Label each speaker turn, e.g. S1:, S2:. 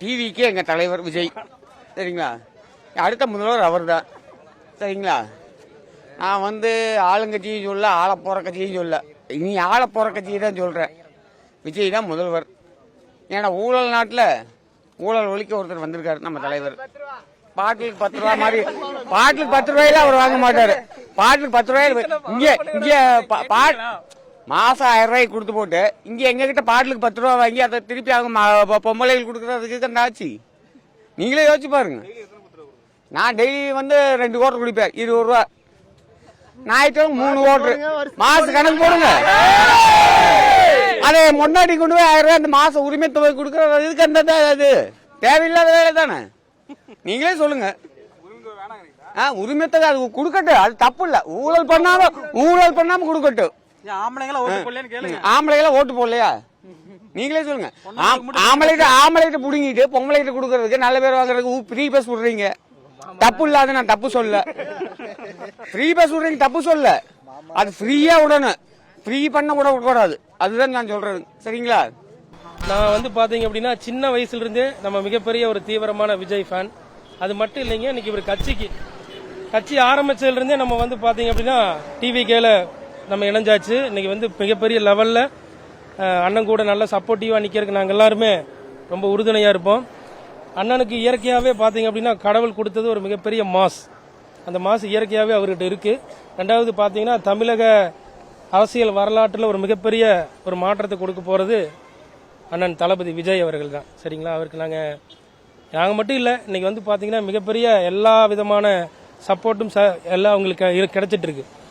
S1: டிவிக்கு எங்கள் தலைவர் விஜய். சரிங்களா? அடுத்த முதல்வர் அவர் தான். சரிங்களா? நான் ஆளுங்கட்சியும் சொல்ல, ஆள போகிற கட்சியும் சொல்ல, இனி ஆள போகிற கட்சியை தான் சொல்கிறேன். விஜய் தான் முதல்வர். ஏன்னா ஊழல் நாட்டில் ஊழல் ஒழிக்க ஒருத்தர் வந்திருக்காரு நம்ம தலைவர். பாட்டிலுக்கு 10 ரூபா மாதிரி, பாட்டிலுக்கு 10 ரூபாயில அவர் வாங்க மாட்டாரு. பாட்டிலுக்கு 10 ரூபாயில இங்கே மாசம் 1000 ரூபாய்க்கு கொடுத்து போட்டு இங்க எங்க கிட்ட பாட்டிலுக்கு 10 ரூபா வாங்கி அதை திருப்பி அவங்க பொம்பளைகள் கொடுக்கறதுக்கு அந்த ஆச்சு. நீங்களே யோசிச்சு பாருங்க. நான் டெய்லி 2 கோட்டர் குடிப்பேன், 20 ரூபா. ஞாயிற்றுக்கிழமை 3 கோட்டர். மாச கணக்கு போடுங்க. அதை முன்னாடி கொண்டு போய் 1000 ரூபாய் அந்த மாசம் உரிமை தொகை கொடுக்கறது இதுக்கு அந்த அது தேவையில்லாத வேலை தானே. நீங்களே சொல்லுங்க. உரிமை தொகை அது கொடுக்கட்டும், அது தப்பு இல்ல. ஊழல் பண்ணாம கொடுக்கட்டும். ஆம்பளைகள ஓட்டு போடலையா? நீங்களே சொல்லுங்க. ஆம்பளைகிட்ட புடுங்கிட்டு பொம்பளைகிட்ட கொடுக்கறதுக்கு நல்ல பேர் வாங்குறதுக்கு ஃப்ரீ பஸ் விடுறீங்க. தப்பு இல்லாத நான் தப்பு சொல்ல. ஃப்ரீ பஸ் விடுறீங்க தப்பு சொல்ல. அது ஃப்ரீயா விடணும். ஃப்ரீ பண்ண கூட விடக்கூடாது. அதுதான் நான் சொல்றது. சரிங்களா?
S2: நான் பாத்தீங்க அப்படின்னா சின்ன வயசுல இருந்தே நம்ம மிகப்பெரிய ஒரு தீவிரமான விஜய் ஃபேன். அது மட்டும் இல்லைங்க, இன்னைக்கு ஒரு கட்சி ஆரம்பிச்சதுல இருந்தே நம்ம பாத்தீங்க அப்படின்னா டிவிகேல நம்ம இணைஞ்சாச்சு. இன்னைக்கு மிகப்பெரிய லெவல்ல அண்ணன் கூட நல்ல சப்போர்ட்டிவா நிக்கிறதுக்கு நாங்க எல்லாருமே ரொம்ப உறுதுணையா இருப்போம். அண்ணனுக்கு இயற்கையாவே பாத்தீங்க அப்படின்னா கடவுள் கொடுத்தது ஒரு மிகப்பெரிய மாஸ். அந்த மாஸ் இயற்கையாவே அவர்கிட்ட இருக்கு. ரெண்டாவது பாத்தீங்கன்னா தமிழக அரசியல் வரலாற்றில் ஒரு மிகப்பெரிய ஒரு மாற்றத்தை கொடுக்க போறது அண்ணன் தளபதி விஜய் அவர்கள் தான். சரிங்களா? அவருக்கு நாங்க மட்டும் இல்ல, இன்னைக்கு பாத்தீங்கன்னா மிகப்பெரிய எல்லா விதமான சப்போர்ட்டும் எல்லாம் அவங்களுக்கு கிடைச்சிட்டு இருக்கு.